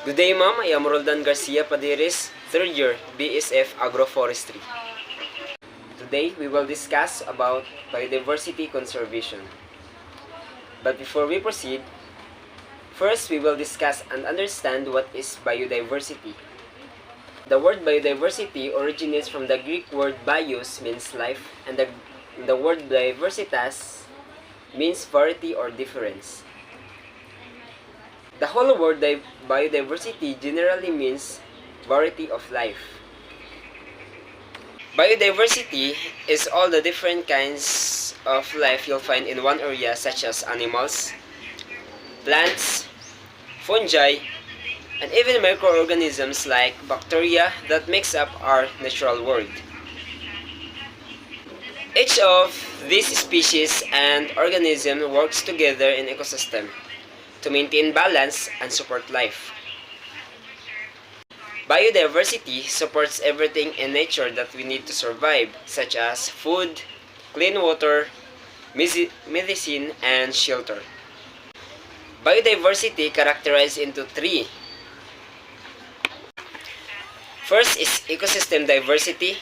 Good day, ma'am. I am Roldan Garcia Padiris, third year BSF Agroforestry. Today, we will discuss about biodiversity conservation. But before we proceed, first we will discuss and understand what is biodiversity. The word biodiversity originates from the Greek word bios means life and the word diversitas means variety or difference. The whole word biodiversity generally means variety of life. Biodiversity is all the different kinds of life you'll find in one area, such as animals, plants, fungi, and even microorganisms like bacteria that makes up our natural world. Each of these species and organisms works together in ecosystem to maintain balance and support life. Biodiversity supports everything in nature that we need to survive, such as food, clean water, medicine, and shelter. Biodiversity characterized into three. First is ecosystem diversity,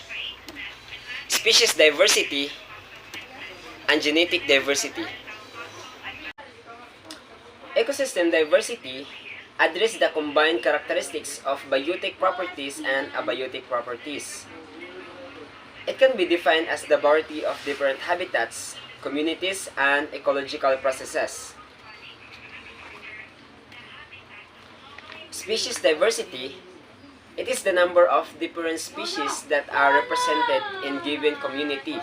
species diversity, and genetic diversity. Ecosystem diversity addresses the combined characteristics of biotic properties and abiotic properties. It can be defined as the variety of different habitats, communities, and ecological processes. Species diversity, it is the number of different species that are represented in given community.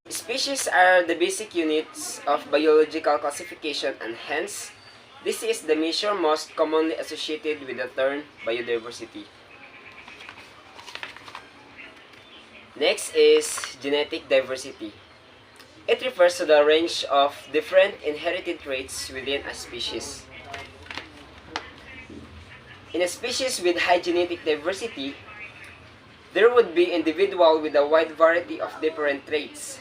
Species are the basic units of biological classification, and hence, this is the measure most commonly associated with the term biodiversity. Next is genetic diversity. It refers to the range of different inherited traits within a species. In a species with high genetic diversity, there would be individuals with a wide variety of different traits.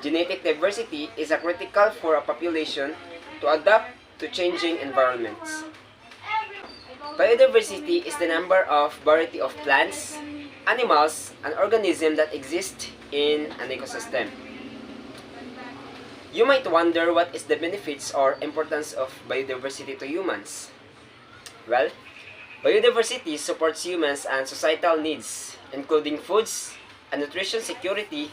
Genetic diversity is critical for a population to adapt to changing environments. Biodiversity is the number of variety of plants, animals, and organisms that exist in an ecosystem. You might wonder what is the benefits or importance of biodiversity to humans. Well, biodiversity supports humans and societal needs, including foods and nutrition security,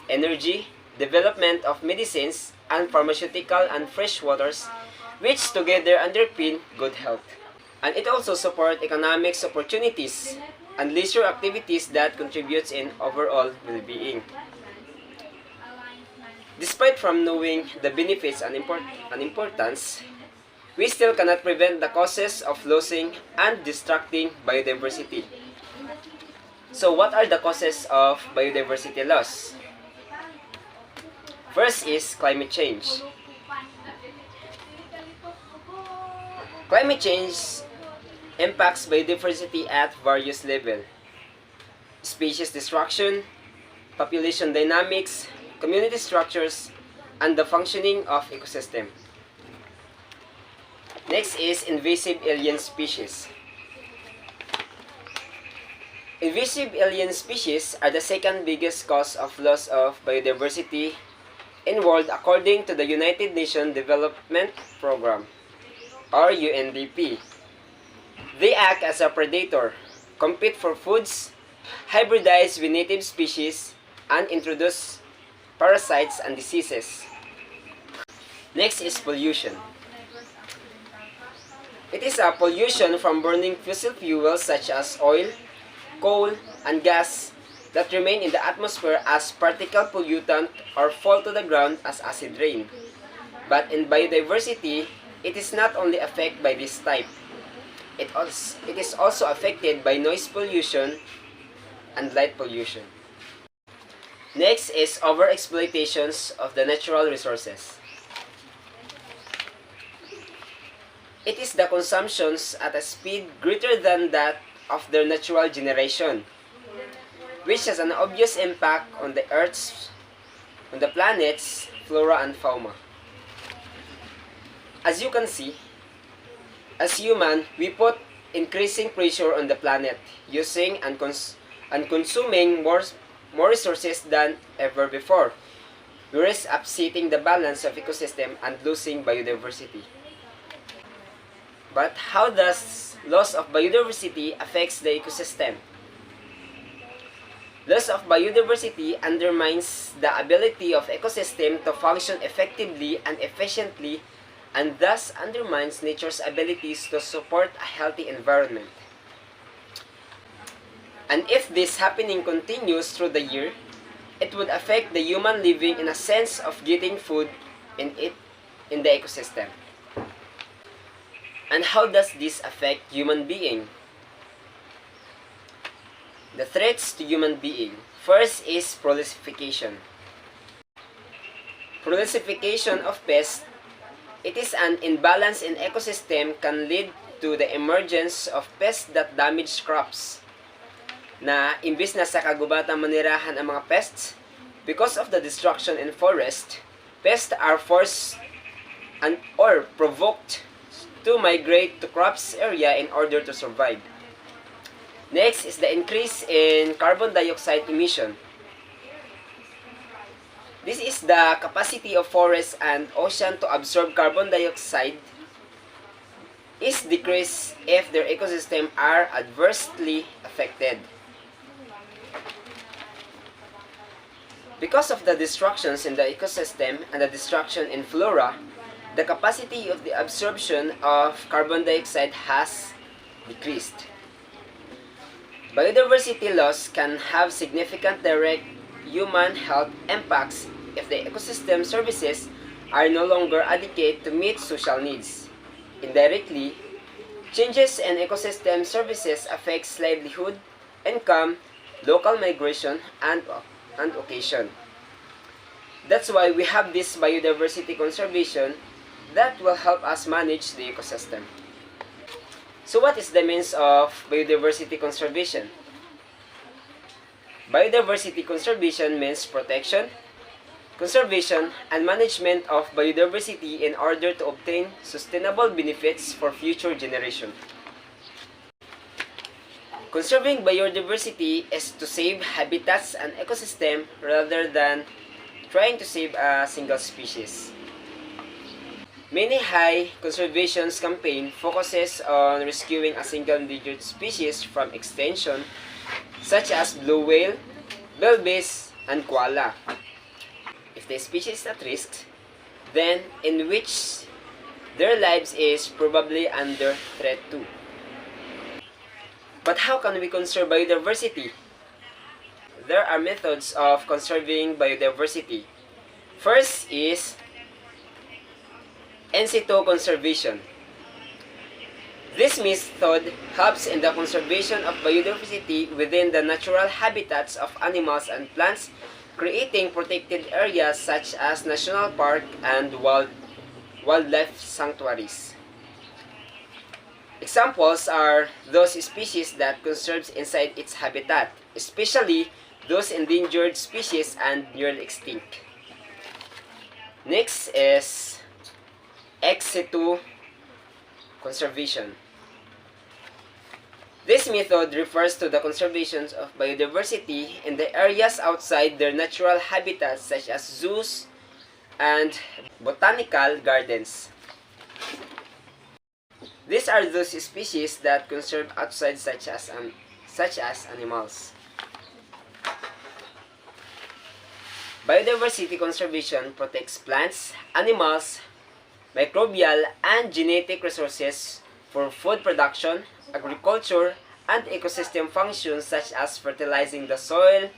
energy, development of medicines, and pharmaceutical and fresh waters, which together underpin good health. And it also supports economic opportunities and leisure activities that contributes in overall well-being. Despite from knowing the benefits and importance, we still cannot prevent the causes of losing and destructing biodiversity. So what are the causes of biodiversity loss? First is climate change. Climate change impacts biodiversity at various levels. Species destruction, population dynamics, community structures, and the functioning of ecosystem. Next is invasive alien species. Invasive alien species are the second biggest cause of loss of biodiversity in world according to the United Nations Development Program, or UNDP. They act as a predator, compete for foods, hybridize with native species, and introduce parasites and diseases. Next is pollution. It is a pollution from burning fossil fuels such as oil, coal, and gas that remain in the atmosphere as particle pollutant or fall to the ground as acid rain. But in biodiversity, it is not only affected by this type. It is also affected by noise pollution and light pollution. Next is overexploitations of the natural resources. It is the consumptions at a speed greater than that of their natural generation, which has an obvious impact on the planet's flora and fauna. As you can see, as human, we put increasing pressure on the planet, using and consuming more resources than ever before. We risk upsetting the balance of ecosystem and losing biodiversity. But how does loss of biodiversity affects the ecosystem? Loss of biodiversity undermines the ability of ecosystem to function effectively and efficiently, and thus undermines nature's abilities to support a healthy environment. And if this happening continues through the year, it would affect the human living in a sense of getting food in the ecosystem. And how does this affect human being? The threats to human being. First is proliferation. Proliferation of pests. It is an imbalance in ecosystem can lead to the emergence of pests that damage crops. Na imbis na sa kagubatan manirahan ang mga pests, because of the destruction in forest, pests are forced or provoked to migrate to crops area in order to survive. Next is the increase in carbon dioxide emission. This is the capacity of forests and ocean to absorb carbon dioxide is decreased if their ecosystem are adversely affected. Because of the destructions in the ecosystem and the destruction in flora, the capacity of the absorption of carbon dioxide has decreased. Biodiversity loss can have significant direct human health impacts if the ecosystem services are no longer adequate to meet social needs. Indirectly, changes in ecosystem services affects livelihood, income, local migration, and occasion. That's why we have this biodiversity conservation that will help us manage the ecosystem. So what is the means of biodiversity conservation? Biodiversity conservation means protection, conservation, and management of biodiversity in order to obtain sustainable benefits for future generations. Conserving biodiversity is to save habitats and ecosystem rather than trying to save a single species. Many high conservation campaign focuses on rescuing a single endangered species from extinction, such as blue whale, bilbies, and koala. If the species is at risk, then in which their lives is probably under threat too. But how can we conserve biodiversity? There are methods of conserving biodiversity. First is in situ conservation. This method helps in the conservation of biodiversity within the natural habitats of animals and plants, creating protected areas such as national park and wildlife sanctuaries. Examples are those species that conserves inside its habitat, especially those endangered species and nearly extinct. Next is ex situ conservation. This method refers to the conservation of biodiversity in the areas outside their natural habitats such as zoos and botanical gardens. These are those species that conserve outside such as animals. Biodiversity conservation protects plants, animals, microbial and genetic resources for food production, agriculture, and ecosystem functions such as fertilizing the soil,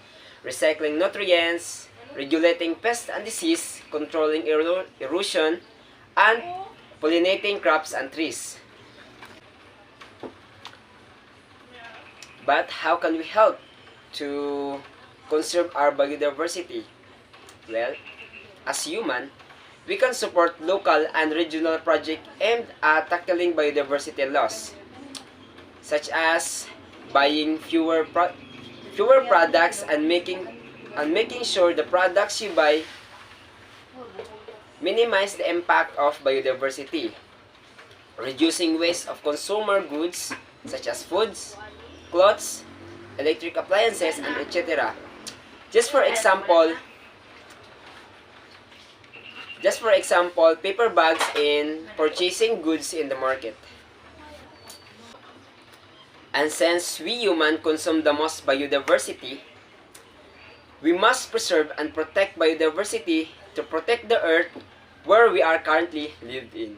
recycling nutrients, regulating pests and disease, controlling erosion, and pollinating crops and trees. But how can we help to conserve our biodiversity? Well, as human, we can support local and regional projects aimed at tackling biodiversity loss, such as buying fewer products and making sure the products you buy minimize the impact of biodiversity, reducing waste of consumer goods, such as foods, clothes, electric appliances, and etc. Just for example, paper bags in purchasing goods in the market. And since we human consume the most biodiversity, we must preserve and protect biodiversity to protect the earth where we are currently lived in.